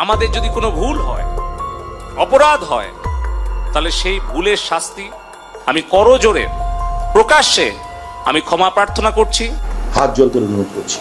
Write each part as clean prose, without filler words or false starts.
আমাদের যদি কোনো ভুল হয়, অপরাধ হয়, তাহলে সেই ভুলের শাস্তি আমি করজোড়ে প্রকাশ্যে আমি ক্ষমা প্রার্থনা করছি, হাত জোর করে অনুরোধ করছি।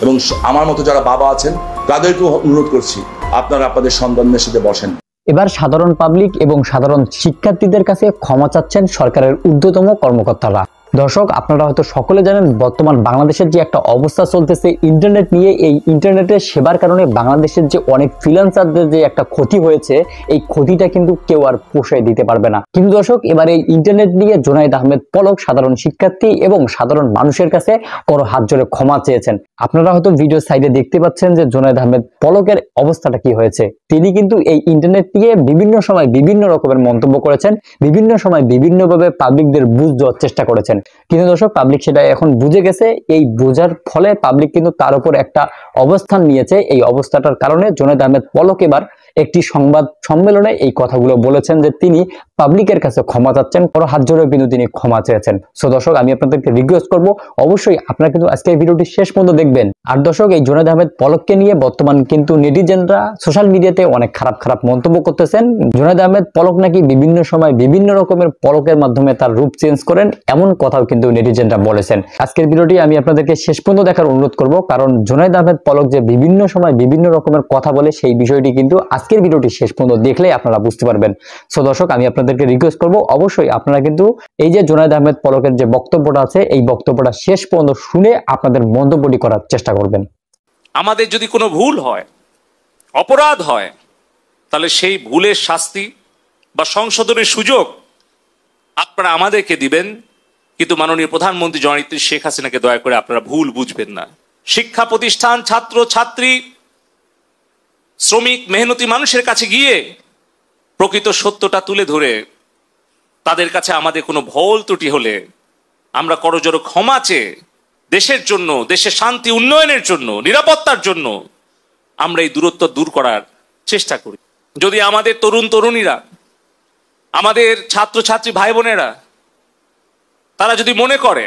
এবং আমার মতো যারা বাবা আছেন তাদেরকেও অনুরোধ করছি, আপনারা আপনাদের সন্তানদের সাথে বসেন। এবার সাধারণ পাবলিক এবং সাধারণ শিক্ষার্থীদের কাছে ক্ষমা চাচ্ছেন সরকারের ঊর্ধ্বতম কর্মকর্তারা। দর্শক, আপনারা হয়তো সকলে জানেন বর্তমান বাংলাদেশের যে একটা অবস্থা চলতেছে ইন্টারনেট নিয়ে, এই ইন্টারনেটের সেবার কারণে বাংলাদেশের যে অনেক ফ্রিল্যান্সারদের যে একটা ক্ষতি হয়েছে, এই ক্ষতিটা কিন্তু কেউ আর পোষায় দিতে পারবে না। কিন্তু দর্শক, এবার এই ইন্টারনেট নিয়ে জুনায়েদ আহমেদ পলক সাধারণ শিক্ষার্থী এবং সাধারণ মানুষের কাছে বড় হাত জোরে ক্ষমা চেয়েছেন। আপনারা হয়তো ভিডিও সাইডে দেখতে পাচ্ছেন যে জুনায়েদ আহমেদ পলকের অবস্থাটা কি হয়েছে। তিনি কিন্তু এই ইন্টারনেট নিয়ে বিভিন্ন সময় বিভিন্ন রকমের মন্তব্য করেছেন, বিভিন্ন সময় বিভিন্নভাবে পাবলিকদের বুঝ দেওয়ার চেষ্টা করেছেন। কিন্তু দর্শক, পাবলিক সেটা এখন বুঝে গেছে। এই বোঝার ফলে পাবলিক কিন্তু তার উপর একটা অবস্থান নিয়েছে। এই অবস্থাটার কারণে জুনায়েদ আহমেদ পলক এবার একটি সংবাদ সম্মেলনে এই কথাগুলো বলেছেন যে তিনি পাবলিকের কাছে ক্ষমা চাচ্ছেন, বড় হাত জোরে কিন্তু তিনি ক্ষমা চেয়েছেন। সো দর্শক, আমি আপনাদেরকে রিকোয়েস্ট করব অবশ্যই আপনারা কিন্তু আজকের ভিডিওটি শেষ পর্যন্ত দেখবেন। আর দর্শক, এই জুনায়েদ আহমেদ পলককে নিয়ে বর্তমান কিন্তু নেটিজেনরা সোশ্যাল মিডিয়াতে অনেক খারাপ খারাপ মন্তব্য করতেছেন। জুনায়েদ আহমেদ পলক নাকি বিভিন্ন সময় বিভিন্ন রকমের পলকের মাধ্যমে তার রূপ চেঞ্জ করেন, এমন কথাও কিন্তু নেটিজেনরা বলেছেন। আজকের ভিডিওটি আমি আপনাদেরকে শেষ পর্যন্ত দেখার অনুরোধ করব, কারণ জুনায়েদ আহমেদ পলক যে বিভিন্ন সময় বিভিন্ন রকমের কথা বলে সেই বিষয়টি কিন্তু আজকের ভিডিওটি শেষ পর্যন্ত দেখলে আপনারা বুঝতে পারবেন। সো দর্শক, আমি আপনাদেরকে রিকোয়েস্ট করব অবশ্যই আপনারা কিন্তু এই যে জুনায়েদ আহমেদ পলকের যে বক্তব্যটা আছে এই বক্তব্যটা শেষ পর্যন্ত শুনে আপনাদের মন্তব্যটি করার চেষ্টা করবেন। আমাদের যদি কোনো ভুল হয়, অপরাধ হয়, তাহলে সেই ভুলের শাস্তি বা সংশোধনের সুযোগ আপনারা আমাদেরকে দিবেন। কিন্তু মাননীয় প্রধানমন্ত্রী জননেত্রী শেখ হাসিনাকে দয়া করে আপনারা ভুল বুঝবেন না। শিক্ষা প্রতিষ্ঠান, ছাত্র ছাত্রী, শ্রমিক, মেহনতি মানুষের কাছে গিয়ে প্রকৃত সত্যটা তুলে ধরে তাদের কাছে আমাদের কোনো ভুল ত্রুটি হলে আমরা করজোড়ে ক্ষমা চেয়ে দেশের জন্য, দেশের শান্তি উন্নয়নের জন্য, নিরাপত্তার জন্য আমরা এই দূরত্ব দূর করার চেষ্টা করি। যদি আমাদের তরুণ তরুণীরা, আমাদের ছাত্রছাত্রী ভাই বোনেরা তারা যদি মনে করে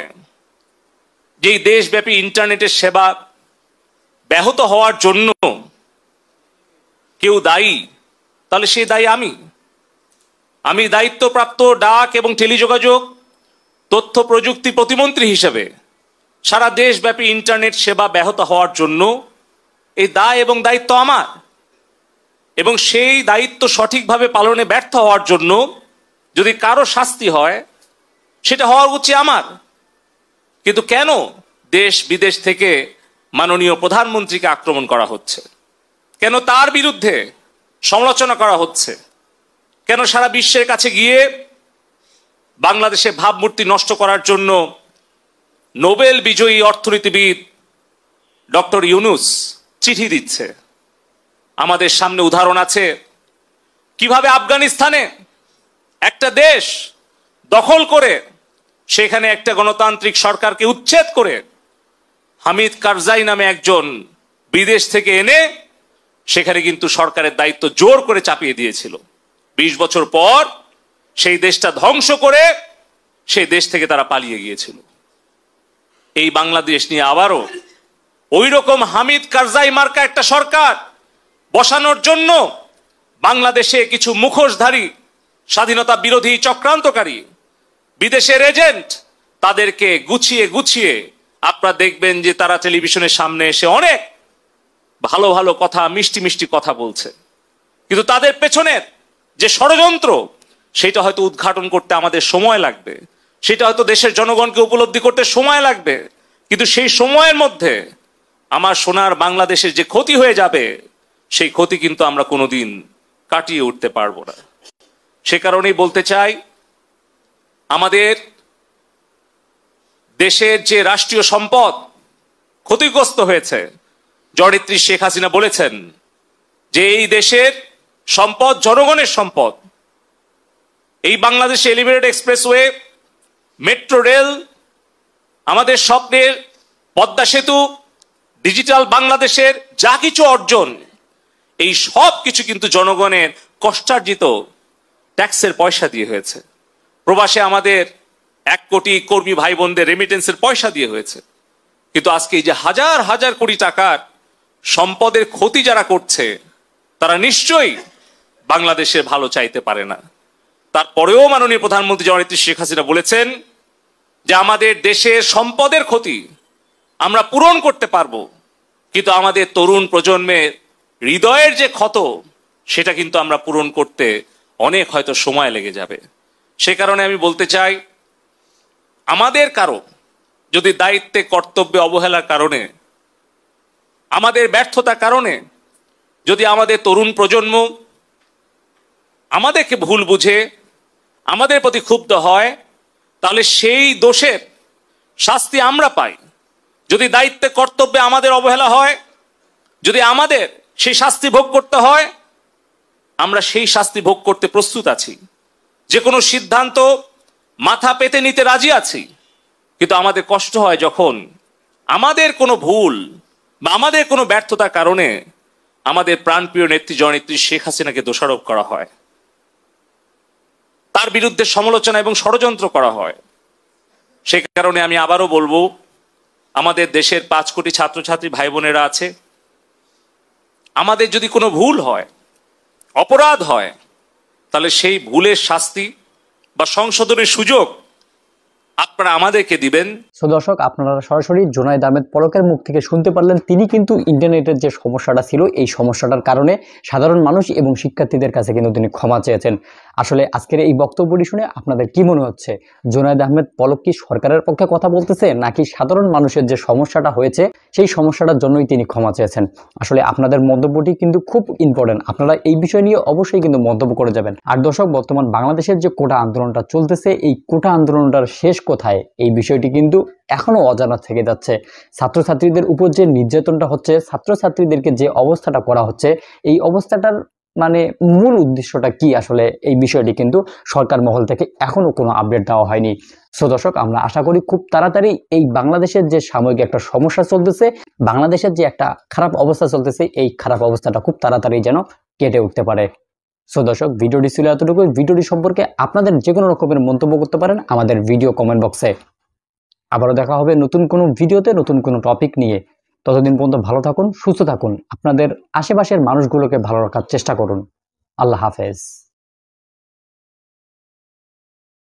যে এই দেশব্যাপী ইন্টারনেটের সেবা ব্যাহত হওয়ার জন্য কেউ দায়ী, তাহলে সেই দায়ী আমি দায়িত্বপ্রাপ্ত ডাক এবং টেলিযোগাযোগ তথ্য প্রযুক্তি প্রতিমন্ত্রী হিসেবে সারা দেশব্যাপী ইন্টারনেট সেবা ব্যাহত হওয়ার জন্য এই দায় এবং দায়িত্ব আমার, এবং সেই দায়িত্ব সঠিকভাবে পালনে ব্যর্থ হওয়ার জন্য যদি কারো শাস্তি হয় সেটা হওয়া উচিত আমার। কিন্তু কেন দেশ বিদেশ থেকে মাননীয় প্রধানমন্ত্রীকে আক্রমণ করা হচ্ছে? কেন তার বিরুদ্ধে সমালোচনা করা হচ্ছে? কেন সারা বিশ্বের কাছে গিয়ে বাংলাদেশের ভাবমূর্তি নষ্ট করার জন্য নোবেল বিজয়ী অর্থনীতিবিদ ডক্টর ইউনুস চিঠি দিচ্ছে? আমাদের সামনে উদাহরণ আছে কিভাবে আফগানিস্তানে একটা দেশ দখল করে সেখানে একটা গণতান্ত্রিক সরকারকে উচ্ছেদ করে হামিদ কারজাই নামে একজন বিদেশ থেকে এনে সেখানে কিন্তু সরকারের দায়িত্ব জোর করে চাপিয়ে দিয়েছিল। ২০ বছর পর সেই দেশটা ধ্বংস করে সেই দেশ থেকে তারা পালিয়ে গিয়েছিল। এই বাংলাদেশ নিয়ে আবারও ওই রকম হামিদ কারজাই মার্কা একটা সরকার বসানোর জন্য বাংলাদেশে কিছু মুখোশধারী স্বাধীনতা বিরোধী চক্রান্তকারী বিদেশের এজেন্ট তাদেরকে গুছিয়ে গুছিয়ে আপনারা দেখবেন যে তারা টেলিভিশনের সামনে এসে অনেক ভালো ভালো কথা, মিষ্টি মিষ্টি কথা বলছে, কিন্তু তাদের পেছনের যে ষড়যন্ত্র সেটা হয়তো উদ্ঘাটন করতে আমাদের সময় লাগবে, সেটা হয়তো দেশের জনগণকে উপলব্ধি করতে সময় লাগবে। কিন্তু সেই সময়ের মধ্যে আমার সোনার বাংলাদেশের যে ক্ষতি হয়ে যাবে সেই ক্ষতি কিন্তু আমরা কোনোদিন কাটিয়ে উঠতে পারবো না। সে কারণেই বলতে চাই, আমাদের দেশের যে রাষ্ট্রীয় সম্পদ ক্ষতিগ্রস্ত হয়েছে, জননেত্রী শেখ হাসিনা বলেছেন যে এই দেশের সম্পদ জনগণের সম্পদ। এই বাংলাদেশে এলিভেটেড এক্সপ্রেসওয়ে, মেট্রো রেল, আমাদের স্বপ্নের পদ্মা সেতু, ডিজিটাল বাংলাদেশের যা কিছু অর্জন, এই সব কিছু কিন্তু জনগণের কষ্টার্জিত ট্যাক্সের পয়সা দিয়ে হয়েছে। প্রবাসে আমাদের 1 কোটি কর্মী ভাই বোনদের রেমিটেন্সের পয়সা দিয়ে হয়েছে। কিন্তু আজকে এই যে হাজার হাজার কোটি টাকার সম্পদের ক্ষতি যারা করছে তারা নিশ্চয়ই বাংলাদেশের ভালো চাইতে পারে না। তারপরেও মাননীয় প্রধানমন্ত্রী জননেত্রী শেখ হাসিনা বলেছেন যে আমাদের দেশের সম্পদের ক্ষতি আমরা পূরণ করতে পারবো, কিন্তু আমাদের তরুণ প্রজন্মের হৃদয়ের যে ক্ষত সেটা কিন্তু আমরা পূরণ করতে অনেক হয়তো সময় লেগে যাবে। সে কারণে আমি বলতে চাই, আমাদের কারো যদি দায়িত্বে কর্তব্যে অবহেলার কারণে, আমাদের ব্যর্থতার কারণে যদি আমাদের তরুণ প্রজন্ম আমাদেরকে ভুল বুঝে আমাদের প্রতি ক্ষুব্ধ হয়, তাহলে সেই দোষের শাস্তি আমরা পাই। যদি দায়িত্বে কর্তব্যে আমাদের অবহেলা হয়, যদি আমাদের সেই শাস্তি ভোগ করতে হয়, আমরা সেই শাস্তি ভোগ করতে প্রস্তুত আছি। যে কোনো সিদ্ধান্ত মাথা পেতে নিতে রাজি আছি। কিন্তু আমাদের কষ্ট হয় যখন আমাদের কোনো ভুল বা আমাদের কোনো ব্যর্থতার কারণে আমাদের প্রাণপ্রিয় নেত্রী জননেত্রী শেখ হাসিনাকে দোষারোপ করা হয়, তার বিরুদ্ধে সমালোচনা এবং ষড়যন্ত্র করা হয়। সে কারণে আমি আবারও বলবো, আমাদের দেশের 5 কোটি ছাত্রছাত্রী ভাই বোনেরা আছে, আমাদের যদি কোনো ভুল হয়, অপরাধ হয়, তাহলে সেই ভুলের শাস্তি বা সংশোধনের সুযোগ আপনারা আমাদেরকে দিবেন। সো দর্শক, আপনারা সরাসরি জুনায়েদ আহমেদ পলকের মুখ থেকে শুনতে পারলেন তিনি কিন্তু ইন্টারনেটের যে সমস্যাটা ছিল এই সমস্যাটার কারণে সাধারণ মানুষ এবং শিক্ষার্থীদের কাছে কিন্তু তিনি ক্ষমা চেয়েছেন। আসলে আজকের এই বক্তব্যটি শুনে আপনাদের কি মনে হচ্ছে? জুনায়েদ আহমেদ পলক কি সরকারের পক্ষে কথা বলতেছে, নাকি সাধারণ মানুষের যে সমস্যাটা হয়েছে সেই সমস্যাটার জন্যই তিনি ক্ষমা চেয়েছেন? আসলে আপনাদের মন্তব্যটি কিন্তু খুব ইম্পর্টেন্ট। আপনারা এই বিষয় নিয়ে অবশ্যই কিন্তু মন্তব্য করে যাবেন। আর দর্শক, বর্তমান বাংলাদেশের যে কোটা আন্দোলনটা চলতেছে, এই কোটা আন্দোলনটার শেষ কোথায় এই বিষয়টি কিন্তু এখনো অজানা থেকে যাচ্ছে। ছাত্রছাত্রীদের উপর যে নির্যাতনটা হচ্ছে, ছাত্রছাত্রীদেরকে যে অবস্থাটা করা হচ্ছে, এই অবস্থাটার মানে মূল উদ্দেশ্যটা কি আসলে, এই বিষয়টি কিন্তু সরকার মহল থেকে এখনো কোনো আপডেট দেওয়া হয়নি। সো দর্শক, আমরা আশা করি খুব তাড়াতাড়ি এই বাংলাদেশের যে সাময়িক একটা সমস্যা চলতেছে, বাংলাদেশের যে একটা খারাপ অবস্থা চলতেছে, এই খারাপ অবস্থাটা খুব তাড়াতাড়ি যেন কেটে উঠতে পারে। সো দর্শক, ভিডিওটি ছিল এতটুকু। ভিডিওটি সম্পর্কে আপনাদের যে কোনো রকমের মন্তব্য করতে পারেন আমাদের ভিডিও কমেন্ট বক্সে। আবারও দেখা হবে নতুন কোনো ভিডিওতে, নতুন কোনো টপিক নিয়ে। ততদিন পর্যন্ত ভালো থাকুন, সুস্থ থাকুন, আপনাদের আশেপাশের মানুষগুলোকে ভালো রাখার চেষ্টা করুন। আল্লাহ হাফেজ।